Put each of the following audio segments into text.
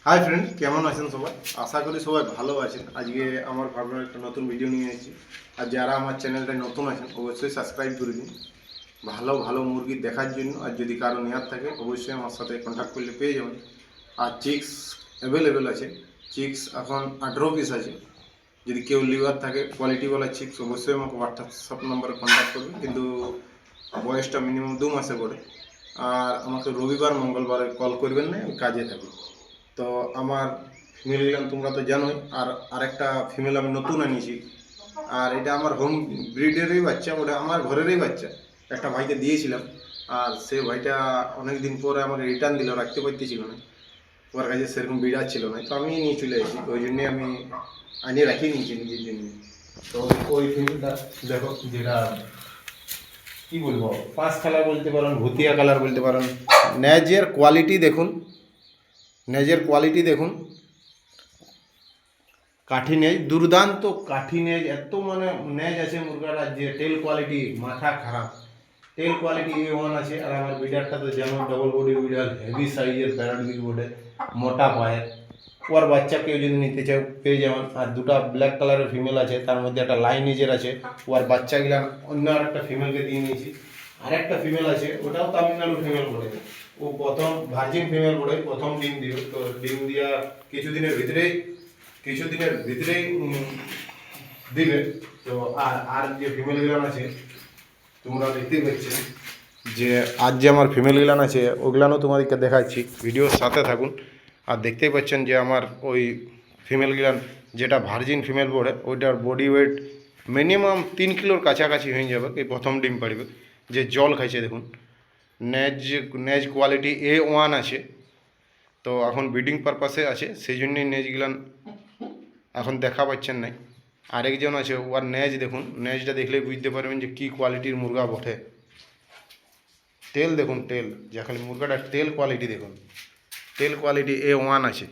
Hi friend, কেমন আছেন সবাই? আশা করি সবাই ভালো আছেন। আজকে আমার ভাবনার একটা নতুন ভিডিও নিয়ে এসেছি। আর যারা আমার চ্যানেলটা নতুন আছেন অবশ্যই সাবস্ক্রাইব করে দিন ভালো ভালো মুরগি দেখার জন্য। আর যদি কারো নেওয়ার থাকে অবশ্যই আমার সাথে কন্ট্যাক্ট করলে পেয়ে যাবেন। আর চিক্স অ্যাভেলেবেল আছে। চিক্স এখন 18 পিস আছে। যদি কেউ লিভার থাকে কোয়ালিটিওয়ালা চিক্স অবশ্যই আমাকে হোয়াটসঅ্যাপ নম্বরে কন্ট্যাক্ট করবে, কিন্তু বয়সটা মিনিমাম 2 মাসে পড়ে। আর আমাকে রবিবার মঙ্গলবারে কল করবেন না, আমি কাজে থাকি। তো আমার ফিমেল গান তোমরা তো জানোই। আর আরেকটা ফিমেল আমি নতুন আনিয়েছি। আর এটা আমার হোম ব্রিডেরই বাচ্চা, ওটা আমার ঘরেরই বাচ্চা। একটা ভাইকে দিয়েছিলাম, আর সে ভাইটা অনেক দিন পরে আমাকে রিটার্ন দিল, রাখতে পারতেছিল না। ওর কাছে সেরকম বিড়াল ছিল না, তো আমি নিয়ে চলে এসেছি। ওই জন্যে আমি আনিয়ে রাখিয়ে নিয়েছি নিজের জন্য। তো ওই ফিমেলটা দেখো, যেটা কি বলবো, 5 কালার বলতে পারেন, ভুতিয়া কালার বলতে পারেন। নেজের কোয়ালিটি দেখুন, নেজের কোয়ালিটি দেখুন। কাঠি নেজ, দুর্দান্ত কাঠি নেজ, এত মানে নেজ আছে মুরগাটা যে টেল কোয়ালিটি মাথা খারাপ। টেল কোয়ালিটি A1 আছে। আর আমার বিডারটা তো যেমন ডবল বডি বিডার, হেভি সাইজের প্যারট বিগ বোর্ডে, মোটা পায়ের। ওর বাচ্চা কেউ যদি নিতে চাও পেয়ে যাবেন। আর দুটা ব্ল্যাক কালারের ফিমেল আছে, তার মধ্যে একটা লাইনেজের আছে। ওর বাচ্চাগুলা অন্য আরেকটা ফিমেলকে দিয়ে নিয়েছি। আরেকটা ফিমেল আছে, ওটাও তামিলনাড়ু ফিমেল বলে। ও প্রথম ভার্জিন ফিমেল বলে, প্রথম ডিম দিল। তো ডিম দিয়া কিছুদিনের ভিতরেই দিবে। তো আর আর যে ফিমেল গিলান আছে তোমরা দেখতেই পাচ্ছ, যে আজ যে আমার ফিমেল গিলান আছে ওগুলানও তোমাদেরকে দেখাচ্ছি, ভিডিওর সাথে থাকুন। আর দেখতেই পাচ্ছেন যে আমার ওই ফিমেল গিলান যেটা ভার্জিন ফিমেল পড়ে, ওইটার বডি ওয়েট মিনিমাম 3 কিলোর কাছাকাছি হয়ে যাবে। এই প্রথম ডিম পাড়বে, যে জল খাইছে দেখুন। নেজ নেজ কোয়ালিটি A1 আছে। তো এখন ব্রিডিং পারপাসে আছে, সেই জন্যই নেজ গিলান এখন দেখা পাচ্ছেন নাই। আরেকজন আছে, ওর নেজ দেখুন, নেজটা দেখলেই বুঝতে পারবেন যে কী কোয়ালিটির মুরগা বটে। তেল দেখুন, তেল যে খালি মুরগাটার তেল কোয়ালিটি দেখুন। তেল কোয়ালিটি A1 আছে,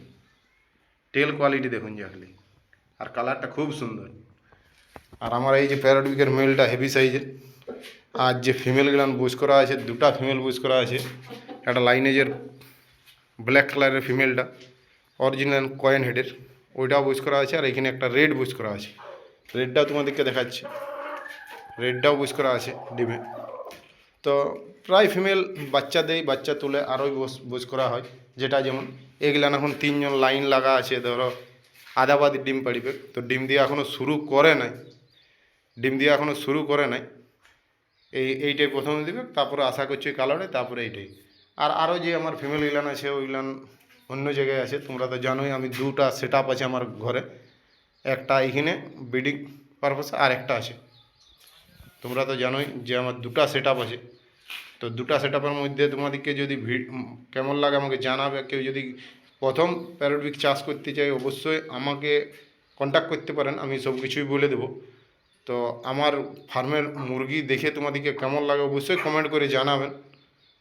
তেল কোয়ালিটি দেখুন যে খালি। আর কালারটা খুব সুন্দর। আর আমার এই যে প্যারট বিকের মেলটা হেভি সাইজের। আর যে ফিমেলগুলান বুঝ করা আছে, দুটা ফিমেল বুঝ করা আছে। একটা লাইনেজের ব্ল্যাক কালারের ফিমেলটা অরিজিনাল কয়েন হেডের, ওইটাও বুঝ করা আছে। আর এখানে একটা রেড বুঝ করা আছে, রেডটাও তোমাদেরকে দেখাচ্ছি। রেডটাও বুঝ করা আছে ডিমে। তো প্রায় ফিমেল বাচ্চা দেয়, বাচ্চা তুলে আরও বুঝ করা হয়। যেটা যেমন এগুলান এখন 3জন লাইন লাগা আছে, ধরো আধাবাদি ডিম পাড়িবে। তো ডিম দিয়ে এখনও শুরু করে নাই, ডিম দিয়ে এখনও শুরু করে নাই। এইটাই প্রথমে দিবে, তারপরে আশা করছি কালারে, তারপরে এইটাই। আর আরও যে আমার ফিমেল গিলান আছে ওইগুলান অন্য জায়গায় আছে। তোমরা তো জানোই আমি দুটা সেট আপ আছে আমার ঘরে, একটা এখানে ব্রিডিং পারপাসে, আর একটা আছে। তোমরা তো জানোই যে আমার দুটা সেট আপ আছে। তো দুটা সেট আপের মধ্যে তোমাদেরকে যদি কেমন লাগে আমাকে জানাবে। কেউ যদি প্রথম প্যারোট চাষ করতে চাই অবশ্যই আমাকে কন্ট্যাক্ট করতে পারেন, আমি সব কিছুই বলে দেবো। তো আমার ফার্মের মুরগি দেখে তোমাদেরকে কেমন লাগে অবশ্যই কমেন্ট করে জানাবেন।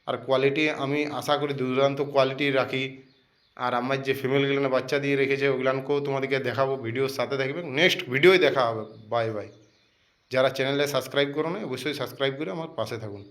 আর কোয়ালিটি আমি আশা করি দুর্দান্ত কোয়ালিটি রাখি। আর আমার যে ফিমেলগুলো বাচ্চা দিয়ে রেখেছে ওগুলানকেও তোমাদেরকে দেখাবো, ভিডিওর সাথে থাকবে। নেক্সট ভিডিওই দেখা হবে। Bye bye. যারা চ্যানেলে সাবস্ক্রাইব করো না অবশ্যই সাবস্ক্রাইব করে আমার পাশে থাকুন।